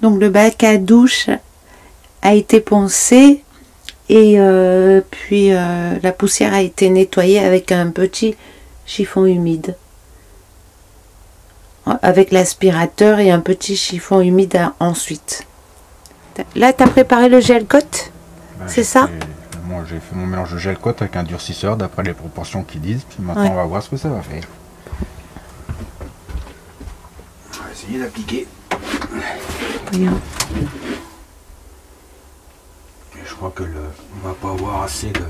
Donc le bac à douche a été poncé et puis la poussière a été nettoyée avec un petit chiffon humide. Avec l'aspirateur et un petit chiffon humide ensuite. Là, tu as préparé le gel coat, c'est ça? Moi, j'ai fait mon mélange de gel coat avec un durcisseur d'après les proportions qu'ils disent. Puis maintenant, Ouais. on va voir ce que ça va faire. On va essayer d'appliquer. Voyons. Et je crois que on va pas avoir assez de...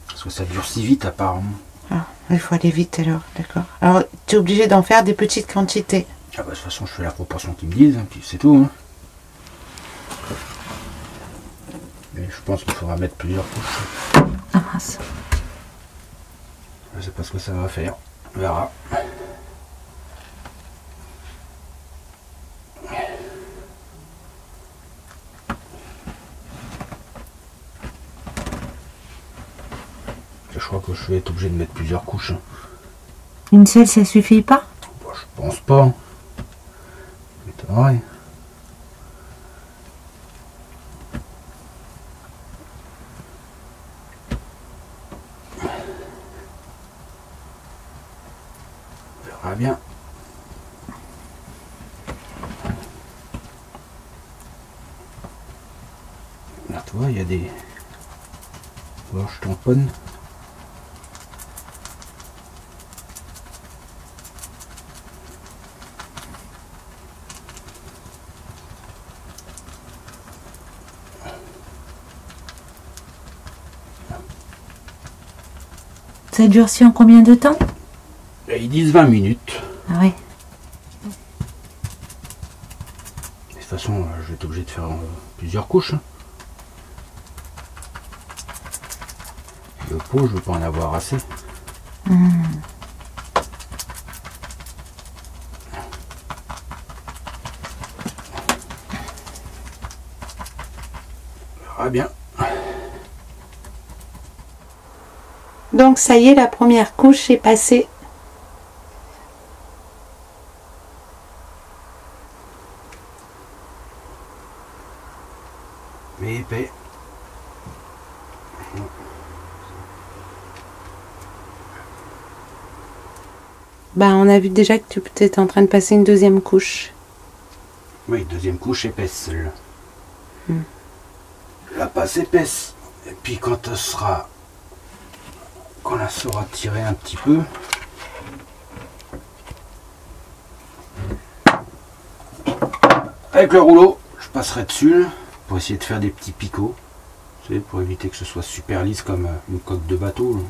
Parce que ça durcit vite apparemment. Ah, il faut aller vite alors, d'accord. Alors, tu es obligé d'en faire des petites quantités. Ah bah de toute façon, je fais la proportion qu'ils me disent, hein, puis c'est tout. Hein. Mais je pense qu'il faudra mettre plusieurs couches. Ah mince. Je sais pas ce que ça va faire. On verra. Je crois que je vais être obligé de mettre plusieurs couches. Hein. Une seule, ça suffit pas? Bon, je pense pas. M'étonnerait. On verra bien. Là, tu vois, il y a des... Alors, je tamponne. Ça durcit en combien de temps? Et ils disent 20 minutes. Ah ouais. De toute façon, je vais être obligé de faire plusieurs couches. Hein. Le pot, je ne veux pas en avoir assez. On verra bien. Donc ça y est, la première couche est passée. Mais épais. Ben, on a vu déjà que tu étais en train de passer une deuxième couche. Oui, deuxième couche épaisse celle-là. La passe épaisse. Et puis quand elle sera... Quand la sera tirée un petit peu... Avec le rouleau, je passerai dessus pour essayer de faire des petits picots. Tu sais, pour éviter que ce soit super lisse comme une coque de bateau. Là.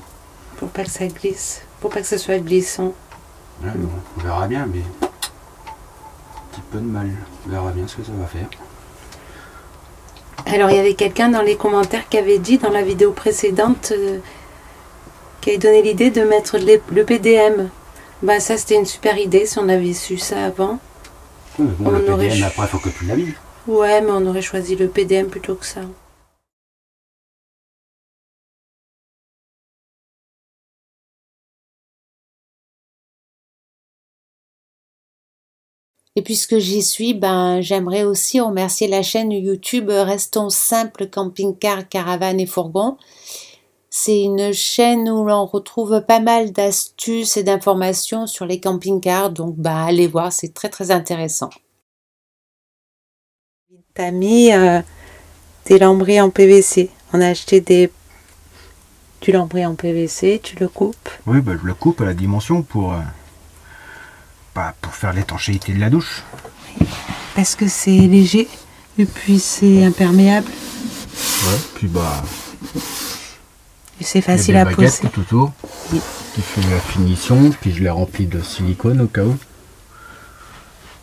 Pour pas que ça glisse. Pour pas que ce soit glissant. Ouais, bon, on verra bien, mais... Un petit peu de mal. On verra bien ce que ça va faire. Alors il y avait quelqu'un dans les commentaires qui avait dit dans la vidéo précédente qui avait donné l'idée de mettre le PDM. Ben ça c'était une super idée si on avait su ça avant. Ouais, bon, le On aurait PDM, après, il faut que tu l'habilles. Ouais, mais on aurait choisi le PDM plutôt que ça. Et puisque j'y suis, ben, j'aimerais aussi remercier la chaîne YouTube Restons Simples Camping-Car, Caravane et Fourgon. C'est une chaîne où l'on retrouve pas mal d'astuces et d'informations sur les camping-cars, donc ben, allez voir, c'est très très intéressant. T'as mis des lambris en PVC. On a acheté du lambris en PVC, tu le coupes. Oui, bah, je le coupe à la dimension pour faire l'étanchéité de la douche. Parce que c'est léger et puis c'est imperméable. Ouais, puis bah... Et c'est facile à poser. Tout autour qui fait la finition, puis je les remplis de silicone au cas où.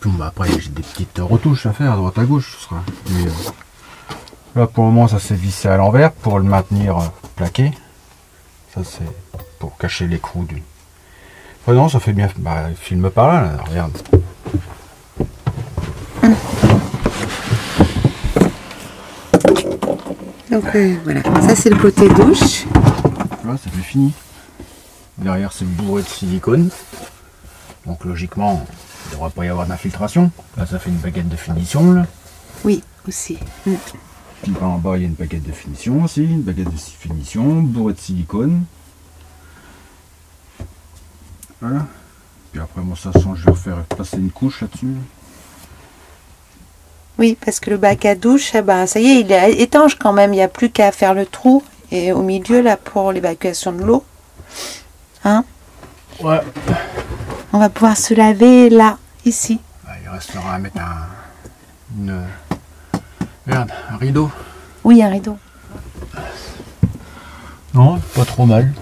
Puis bah, après j'ai des petites retouches à faire à droite à gauche. Ce sera. Mais, là pour le moment ça s'est vissé à l'envers pour le maintenir plaqué. Ça c'est pour cacher l'écrou du... Ouais, non, ça fait bien. Bah, filme par là, là. Regarde. Donc voilà, ça c'est le côté douche. Là, c'est fini. Derrière, c'est bourré de silicone. Donc logiquement, il ne devrait pas y avoir d'infiltration. Là, ça fait une baguette de finition. Là. Oui, aussi. Puis en bas, il y a une baguette de finition aussi. Une baguette de finition bourrée de silicone. Voilà. Puis après, moi, ça sent, je vais refaire passer une couche là-dessus. Oui, parce que le bac à douche, eh ben, ça y est, il est étanche quand même. Il n'y a plus qu'à faire le trou. Et au milieu, là, pour l'évacuation de l'eau. Hein? Ouais. On va pouvoir se laver là, ici. Il restera à mettre un rideau. Oui, un rideau. Non, pas trop mal.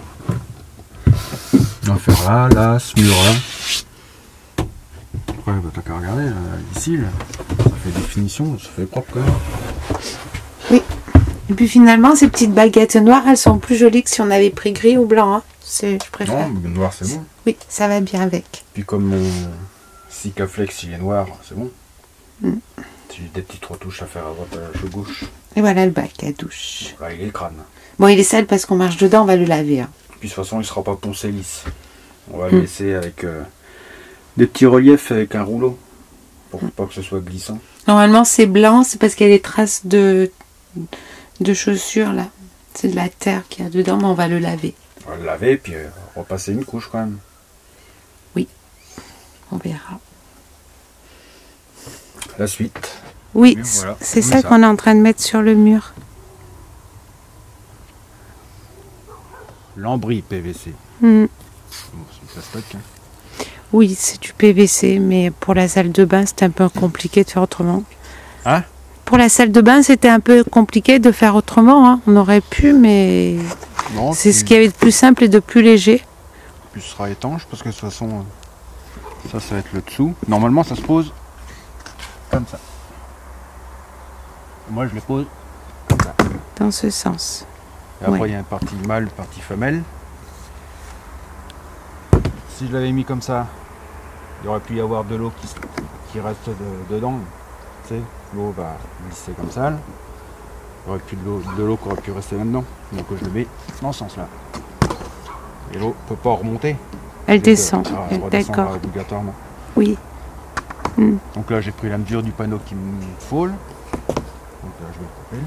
On va faire là, ce mur-là. Ouais, bah, t'as qu'à regarder, là, ici, là. Ça fait définition, ça fait propre quand même. Oui. Et puis finalement, ces petites baguettes noires, elles sont plus jolies que si on avait pris gris ou blanc. Hein. Je préfère. Non, mais noir, c'est bon. Oui, ça va bien avec. Puis comme mon Sikaflex, il est noir, c'est bon. J'ai des petites retouches à faire à droite, à gauche. Et voilà le bac à douche. Là, il est crâne. Bon, il est sale parce qu'on marche dedans, on va le laver. Hein. Puis de toute façon, il sera pas poncé lisse. On va le laisser avec des petits reliefs avec un rouleau. Pour pas que ce soit glissant. Normalement, c'est blanc, c'est parce qu'il y a des traces de chaussures là. C'est de la terre qu'il y a dedans, mais on va le laver. On va le laver, puis repasser une couche quand même. Oui, on verra. La suite. Oui, bien, voilà. c'est ça qu'on est en train de mettre sur le mur. Lambris PVC. Mm. Bon, c'est une plastoc, hein. Oui, c'est du PVC, mais pour la salle de bain, c'était un peu compliqué de faire autrement. Hein? Pour la salle de bain, c'était un peu compliqué de faire autrement. Hein. On aurait pu, mais c'est ce qu'il y avait de plus simple et de plus léger. Puis ce sera étanche, parce que de toute façon, ça va être le dessous. Normalement, ça se pose comme ça. Moi, je le pose comme ça. Dans ce sens. Et après, Ouais. il y a une partie mâle, une partie femelle. Si je l'avais mis comme ça, il aurait pu y avoir de l'eau qui reste dedans. Tu sais, l'eau va glisser comme ça. Il y aurait plus de l'eau qui aurait pu rester là-dedans. Donc je le mets dans ce sens-là. Et l'eau ne peut pas remonter. Elle descend. Elle redescendra D'accord. obligatoirement. Oui. Donc là, j'ai pris la mesure du panneau qui me faut. Donc là, je vais le couper.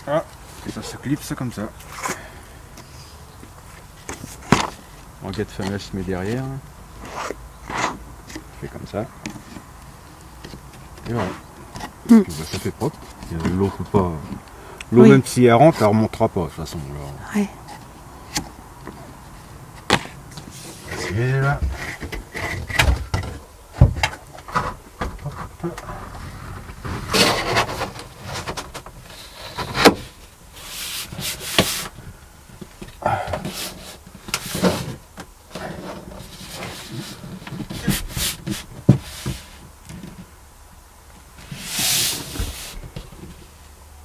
Ah, et ça se clipse comme ça. Languette femelle se met derrière. Je fais comme ça. Et voilà. Puis, bah, ça fait propre. L'eau peut pas. L'eau, Oui. même si elle rentre, elle remontera pas de toute façon. Là. Ouais. Et là.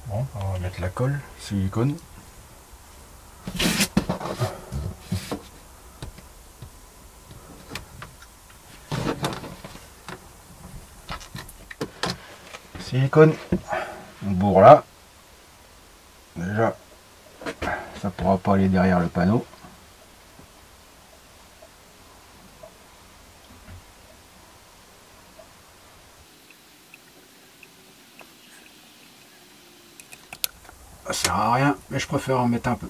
Bon, on va mettre la colle, silicone. Silicone, on bourre là. Déjà, ça pourra pas aller derrière le panneau. Ça sert à rien, mais je préfère en mettre un peu.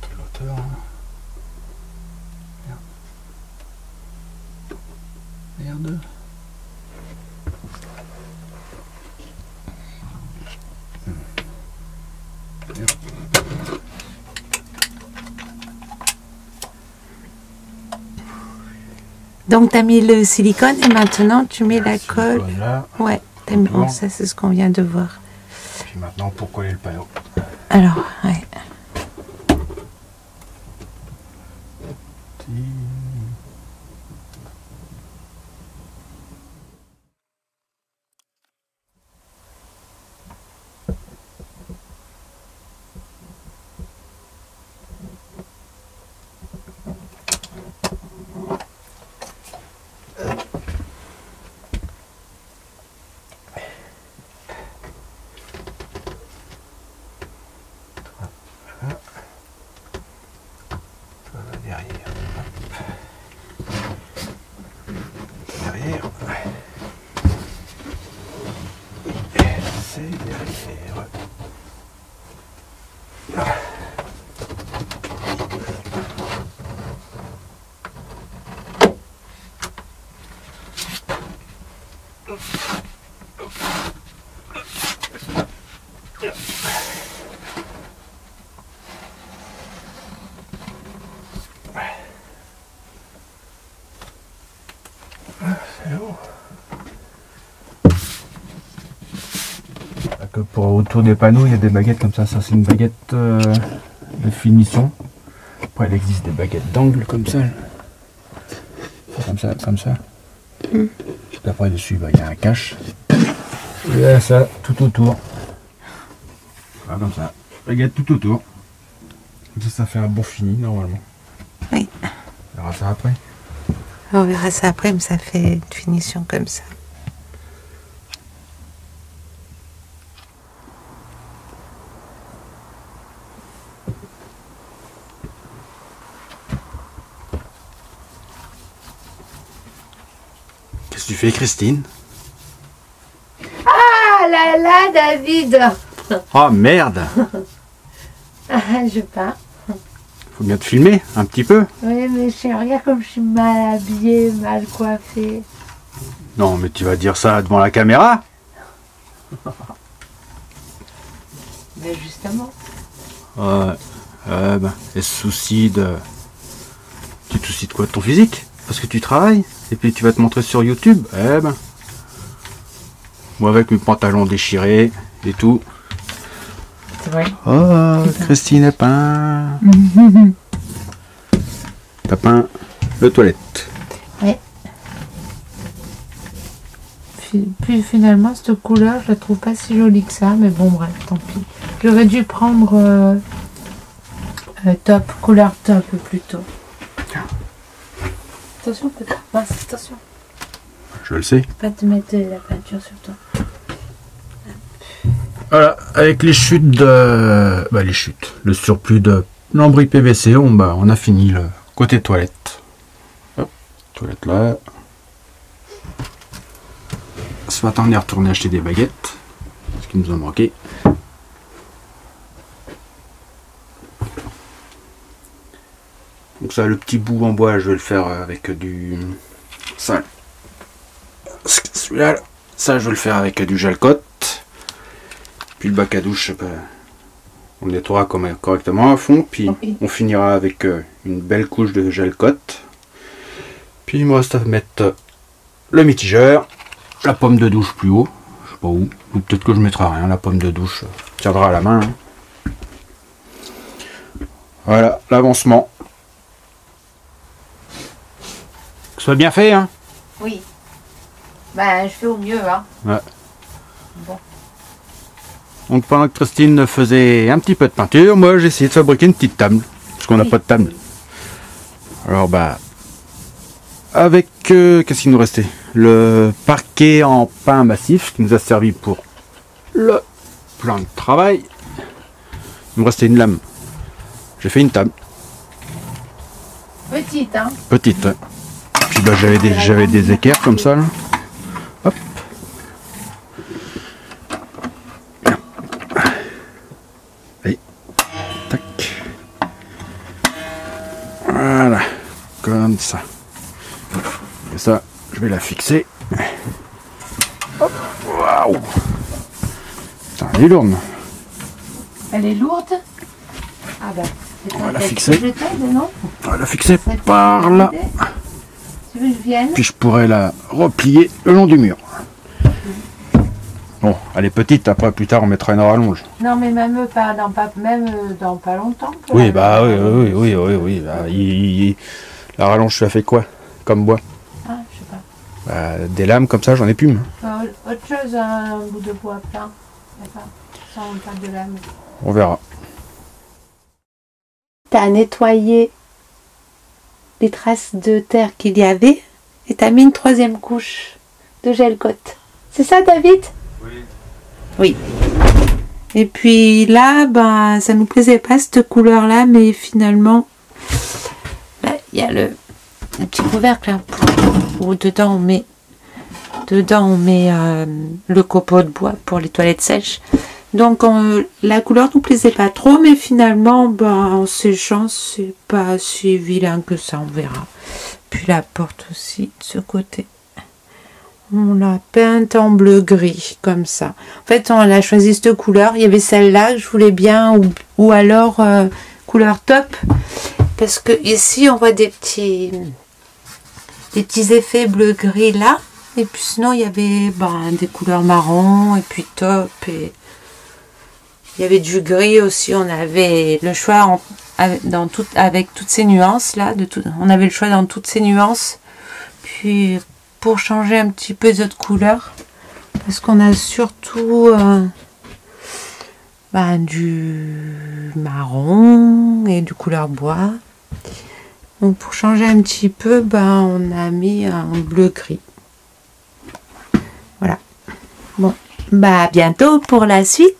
Quelle hauteur, hein. Merde. Donc, tu as mis le silicone et maintenant, tu mets la colle. Là, ouais, t'as mis... bon, ça, c'est ce qu'on vient de voir. Puis maintenant, pour coller le panneau. Alors, ouais. Pour autour des panneaux, il y a des baguettes comme ça. Ça, c'est une baguette de finition. Après, il existe des baguettes d'angle comme ça. Comme ça, comme ça. Puis après, dessus, bah, il y a un cache. Et là, ça, tout autour. Voilà, comme ça. Baguette tout autour. Comme ça, ça fait un bon fini, normalement. Oui. On verra ça après. On verra ça après, mais ça fait une finition comme ça. Qu'est-ce que tu fais, Christine? Ah là là, David. Oh merde. Je pars. Faut bien te filmer un petit peu. Oui, mais regarde comme je suis mal habillée, mal coiffée. Non, mais tu vas dire ça devant la caméra? Ben justement. Ouais. Ben, et ce souci de... Tu te soucies de quoi? De ton physique? Parce que tu travailles? Et puis tu vas te montrer sur YouTube? Eh ben... Moi avec mes pantalons déchirés et tout. C'est vrai. Oh, Christine a peint. T'as peint le toilette. Ouais. Puis finalement, cette couleur, je la trouve pas si jolie que ça, mais bon, bref, tant pis. J'aurais dû prendre top, couleur top plutôt. Attention, peut-être. Attention. Je le sais. Pas te mettre de la peinture sur toi. Voilà, avec les chutes de... Bah les chutes, le surplus de lambris PVC, on a fini le côté toilette. Hop, toilette là. Ce matin on est retourné acheter des baguettes, ce qui nous a manqué. Donc ça, le petit bout en bois, je vais le faire avec du... Ça, celui-là, ça je vais le faire avec du gel cotte. Puis le bac à douche, on le nettoiera correctement à fond. Puis on finira avec une belle couche de gel cotte. Puis il me reste à mettre le mitigeur, la pomme de douche plus haut. Je sais pas où. Ou peut-être que je mettrai rien. La pomme de douche tiendra à la main. Hein. Voilà l'avancement. Que ce soit bien fait, hein? Oui. Ben, je fais au mieux, hein. Ouais. Bon. Donc pendant que Christine faisait un petit peu de peinture, moi j'ai essayé de fabriquer une petite table, parce qu'on n'a pas de table. Alors bah, avec, qu'est-ce qu'il nous restait? Le parquet en pain massif, qui nous a servi pour le plan de travail. Il me restait une lame. J'ai fait une table. Petite, hein. Petite, ouais. Puis bah, j'avais des équerres comme ça, là. Hop. Voilà, comme ça. Et ça, je vais la fixer. Hop, waouh! Elle est lourde. Elle est lourde? Ah ben, on va la fixer. Je t'aide, non? On va la fixer par là. Tu veux que je vienne? Puis je pourrais la replier le long du mur. Bon, elle est petite, après plus tard on mettra une rallonge. Non mais même pas dans pas longtemps. Oui, bah oui. Bah, la rallonge, tu as fait quoi comme bois? Ah, je sais pas. Bah, des lames comme ça, j'en ai plus. Autre chose, un bout de bois plein. D'accord. Sans pas de lame. On verra. T'as nettoyé les traces de terre qu'il y avait et t'as mis une 3e couche de gel coat. C'est ça, David? Oui. Oui. Et puis là, ben, ça nous plaisait pas cette couleur-là, mais finalement, là, il y a le petit couvercle là, où dedans on met le copeau de bois pour les toilettes sèches. Donc la couleur nous plaisait pas trop, mais finalement, ben, en séchant, c'est pas si vilain que ça, on verra. Puis la porte aussi de ce côté. On l'a peinte en bleu gris, comme ça. En fait, on a choisi cette couleur. Il y avait celle-là que je voulais bien, ou alors couleur top. Parce que ici, on voit des petits effets bleu gris là. Et puis sinon, il y avait des couleurs marron, et puis top. Et il y avait du gris aussi. On avait le choix avec toutes ces nuances là. On avait le choix dans toutes ces nuances. Puis pour changer un petit peu les autres couleurs, parce qu'on a surtout du marron et du couleur bois. Donc pour changer un petit peu, on a mis un bleu gris. Voilà. Bon, à bientôt pour la suite.